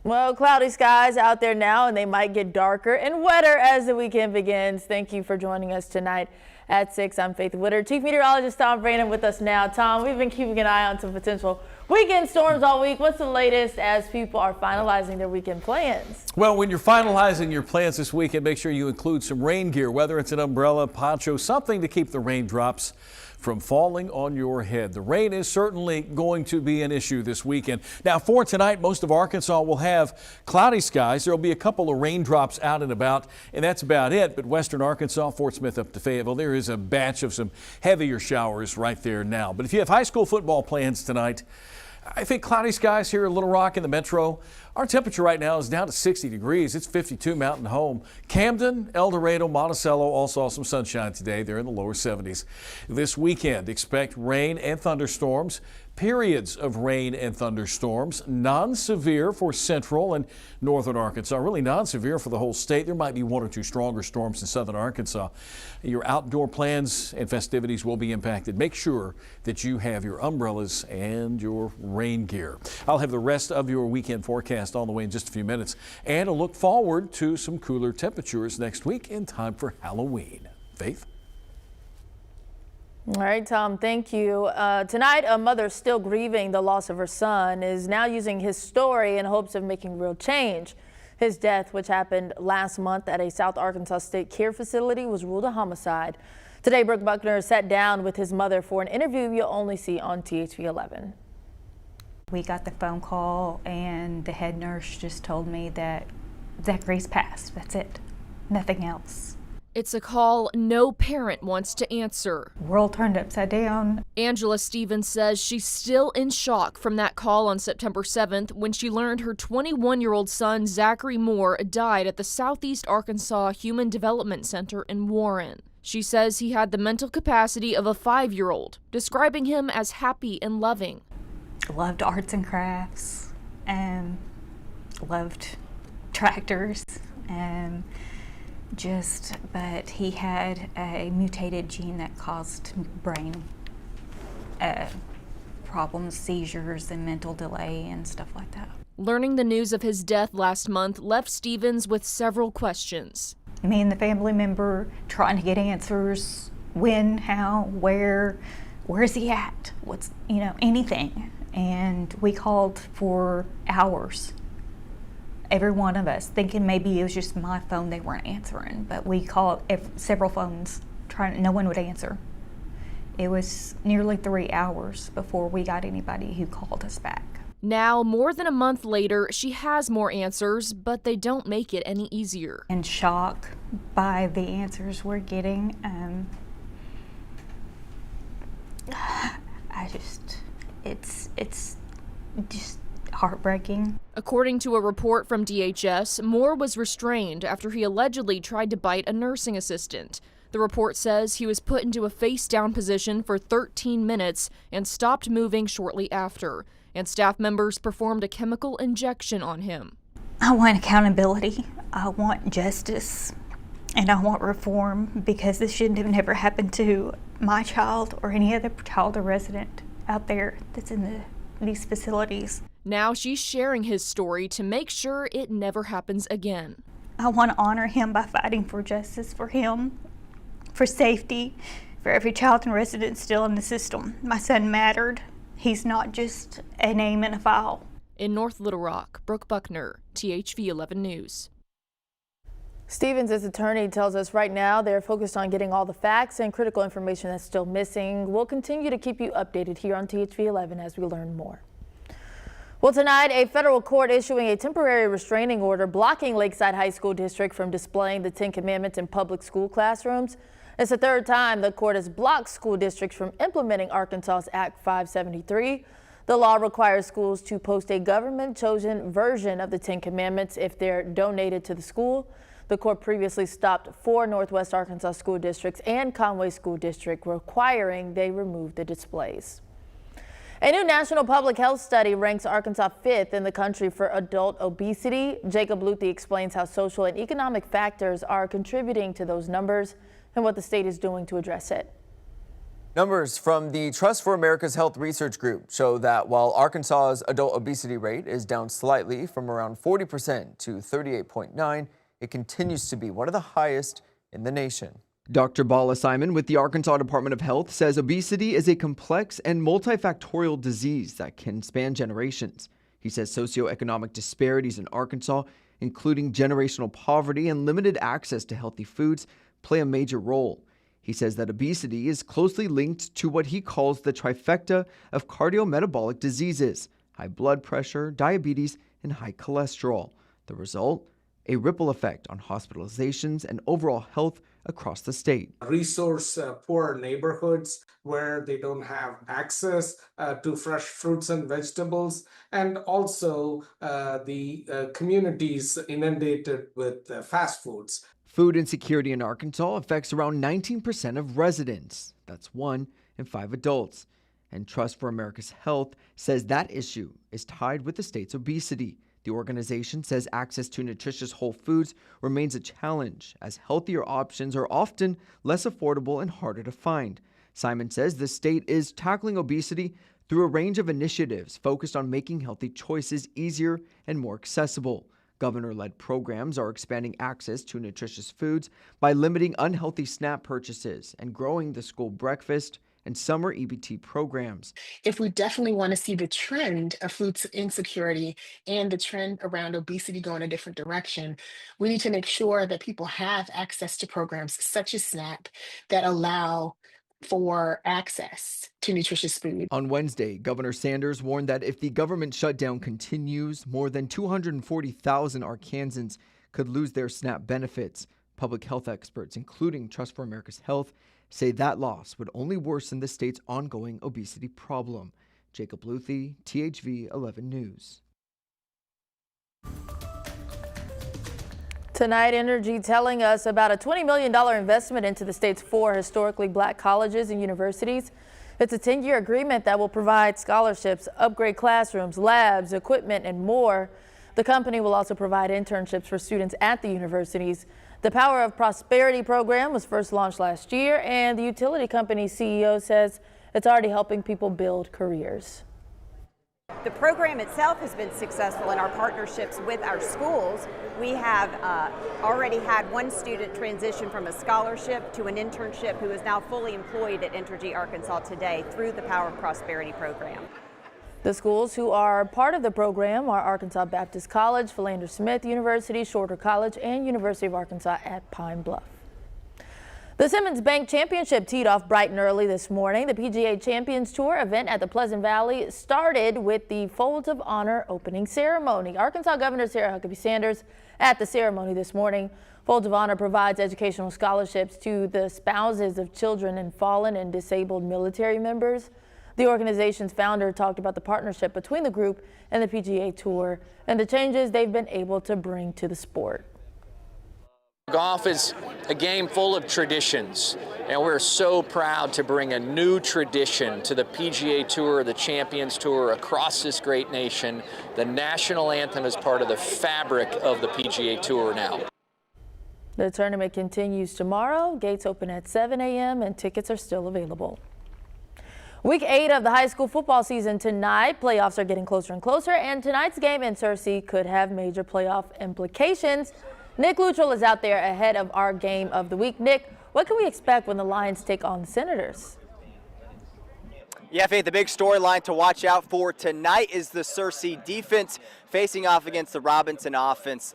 Well, cloudy skies out there now, and they might get darker and wetter as the weekend begins. Thank you for joining us tonight at 6. I'm Faith Woodard. Chief Meteorologist Tom Brandon with us now. Tom, we've been keeping an eye on some potential weekend storms all week. What's the latest as people are finalizing their weekend plans? Well, when you're finalizing your plans this weekend, make sure you include some rain gear, whether it's an umbrella, poncho, something to keep the raindrops from falling on your head. The rain is certainly going to be an issue this weekend. Now, for tonight, most of Arkansas will have cloudy skies. There will be a couple of raindrops out and about, and that's about it. But western Arkansas, Fort Smith up to Fayetteville, there is a batch of some heavier showers right there now. But if you have high school football plans tonight, I think cloudy skies here in Little Rock in the metro. Our temperature right now is down to 60 degrees. It's 52 Mountain Home. Camden, El Dorado, Monticello all saw some sunshine today. They're in the lower 70s. This weekend, expect rain and thunderstorms. Periods of rain and thunderstorms, non-severe for central and northern Arkansas, really non-severe for the whole state. There might be one or two stronger storms in southern Arkansas. Your outdoor plans and festivities will be impacted. Make sure that you have your umbrellas and your rain gear. I'll have the rest of your weekend forecast on the way in just a few minutes, and a look forward to some cooler temperatures next week in time for Halloween. Faith? All right, Tom, thank you. Tonight, a mother still grieving the loss of her son is now using his story in hopes of making real change. His death, which happened last month at a South Arkansas State Care facility, was ruled a homicide. Today, Brooke Buckner sat down with his mother for an interview you'll only see on THV 11. We got the phone call and the head nurse just told me that Zachary's passed. That's it. Nothing else. It's a call no parent wants to answer. World turned upside down. Angela Stevens says she's still in shock from that call on September 7th when she learned her 21-year-old son, Zachary Moore, died at the Southeast Arkansas Human Development Center in Warren. She says he had the mental capacity of a 5-year-old, describing him as happy and loving. Loved arts and crafts and loved tractors and but he had a mutated gene that caused brain problems, seizures, and mental delay and stuff like that. Learning the news of his death last month left Stevens with several questions. Me and the family member trying to get answers: when, how, where is he at? What's, anything. And we called for hours. Every one of us, thinking maybe it was just my phone they weren't answering, but we called several phones, no one would answer. It was nearly 3 hours before we got anybody who called us back. Now, more than a month later, she has more answers, but they don't make it any easier. In shock by the answers we're getting. It's just heartbreaking. According to a report from DHS, Moore was restrained after he allegedly tried to bite a nursing assistant. The report says he was put into a face-down position for 13 minutes and stopped moving shortly after, and staff members performed a chemical injection on him. I want accountability, I want justice, and I want reform, because this shouldn't have never happened to my child or any other child or resident out there that's in these facilities. Now she's sharing his story to make sure it never happens again. I want to honor him by fighting for justice for him, for safety, for every child and resident still in the system. My son mattered. He's not just a name in a file. In North Little Rock, Brooke Buckner, THV 11 News. Stevens' attorney tells us right now they're focused on getting all the facts and critical information that's still missing. We'll continue to keep you updated here on THV 11 as we learn more. Well, tonight, a federal court issuing a temporary restraining order blocking Lakeside High School District from displaying the 10 Commandments in public school classrooms. It's the third time the court has blocked school districts from implementing Arkansas's Act 573. The law requires schools to post a government-chosen version of the 10 Commandments if they're donated to the school. The court previously stopped 4 Northwest Arkansas school districts and Conway School District, requiring they remove the displays. A new national public health study ranks Arkansas 5th in the country for adult obesity. Jacob Luthi explains how social and economic factors are contributing to those numbers and what the state is doing to address it. Numbers from the Trust for America's Health Research Group show that while Arkansas's adult obesity rate is down slightly from around 40% to 38.9, it continues to be one of the highest in the nation. Dr. Bala Simon with the Arkansas Department of Health says obesity is a complex and multifactorial disease that can span generations. He says socioeconomic disparities in Arkansas, including generational poverty and limited access to healthy foods, play a major role. He says that obesity is closely linked to what he calls the trifecta of cardiometabolic diseases: high blood pressure, diabetes, and high cholesterol. The result? A ripple effect on hospitalizations and overall health across the state. Resource poor neighborhoods where they don't have access to fresh fruits and vegetables, and also the communities inundated with fast foods. Food insecurity in Arkansas affects around 19% of residents. That's 1 in 5 adults. And Trust for America's Health says that issue is tied with the state's obesity. The organization says access to nutritious whole foods remains a challenge, as healthier options are often less affordable and harder to find. Simon says the state is tackling obesity through a range of initiatives focused on making healthy choices easier and more accessible. Governor-led programs are expanding access to nutritious foods by limiting unhealthy SNAP purchases and growing the school breakfast and summer EBT programs. If we definitely want to see the trend of food insecurity and the trend around obesity go in a different direction, we need to make sure that people have access to programs such as SNAP that allow for access to nutritious food. On Wednesday, Governor Sanders warned that if the government shutdown continues, more than 240,000 Arkansans could lose their SNAP benefits. Public health experts, including Trust for America's Health, say that loss would only worsen the state's ongoing obesity problem. Jacob Luthi, THV 11 News. Tonight, Energy telling us about a $20 million investment into the state's 4 historically black colleges and universities. It's a 10-year agreement that will provide scholarships, upgrade classrooms, labs, equipment, and more. The company will also provide internships for students at the universities. The Power of Prosperity program was first launched last year, and the utility company's CEO says it's already helping people build careers. The program itself has been successful in our partnerships with our schools. We have already had one student transition from a scholarship to an internship who is now fully employed at Entergy Arkansas today through the Power of Prosperity program. The schools who are part of the program are Arkansas Baptist College, Philander Smith University, Shorter College, and University of Arkansas at Pine Bluff. The Simmons Bank Championship teed off bright and early this morning. The PGA Champions Tour event at the Pleasant Valley started with the Folds of Honor opening ceremony. Arkansas Governor Sarah Huckabee Sanders at the ceremony this morning. Folds of Honor provides educational scholarships to the spouses of children and fallen and disabled military members. The organization's founder talked about the partnership between the group and the PGA Tour and the changes they've been able to bring to the sport. Golf is a game full of traditions, and we're so proud to bring a new tradition to the PGA Tour, the Champions Tour across this great nation. The national anthem is part of the fabric of the PGA Tour now. The tournament continues tomorrow. Gates open at 7 a.m. and tickets are still available. Week 8 of the high school football season tonight. Playoffs are getting closer and closer, and tonight's game in Searcy could have major playoff implications. Nick Luttrell is out there ahead of our game of the week. Nick, what can we expect when the Lions take on the Senators? Yeah, Faith, the big storyline to watch out for tonight is the Searcy defense facing off against the Robinson offense.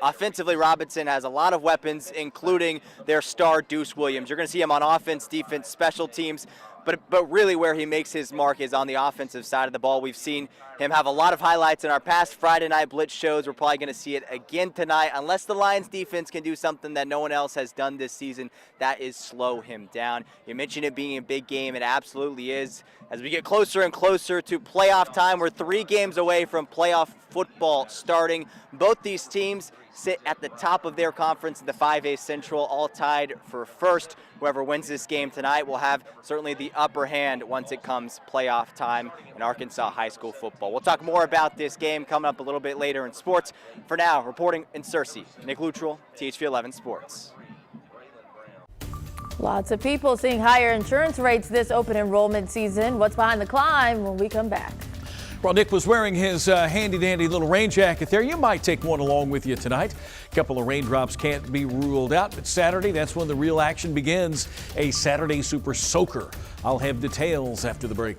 Offensively, Robinson has a lot of weapons, including their star Deuce Williams. You're going to see him on offense, defense, special teams. But really where he makes his mark is on the offensive side of the ball. We've seen him have a lot of highlights in our past Friday night blitz shows. We're probably going to see it again tonight, unless the Lions defense can do something that no one else has done this season, that is slow him down. You mentioned it being a big game. It absolutely is. As we get closer and closer to playoff time, we're 3 games away from playoff football starting. Both these teams sit at the top of their conference in the 5A Central, all tied for first. Whoever wins this game tonight will have certainly the upper hand once it comes playoff time in Arkansas high school football. We'll talk more about this game coming up a little bit later in sports. For now, reporting in Searcy, Nick Luttrell, THV 11 Sports. Lots of people seeing higher insurance rates this open enrollment season. What's behind the climb when we come back? Well, Nick was wearing his handy-dandy little rain jacket there. You might take one along with you tonight. A couple of raindrops can't be ruled out, but Saturday, that's when the real action begins. A Saturday Super Soaker. I'll have details after the break.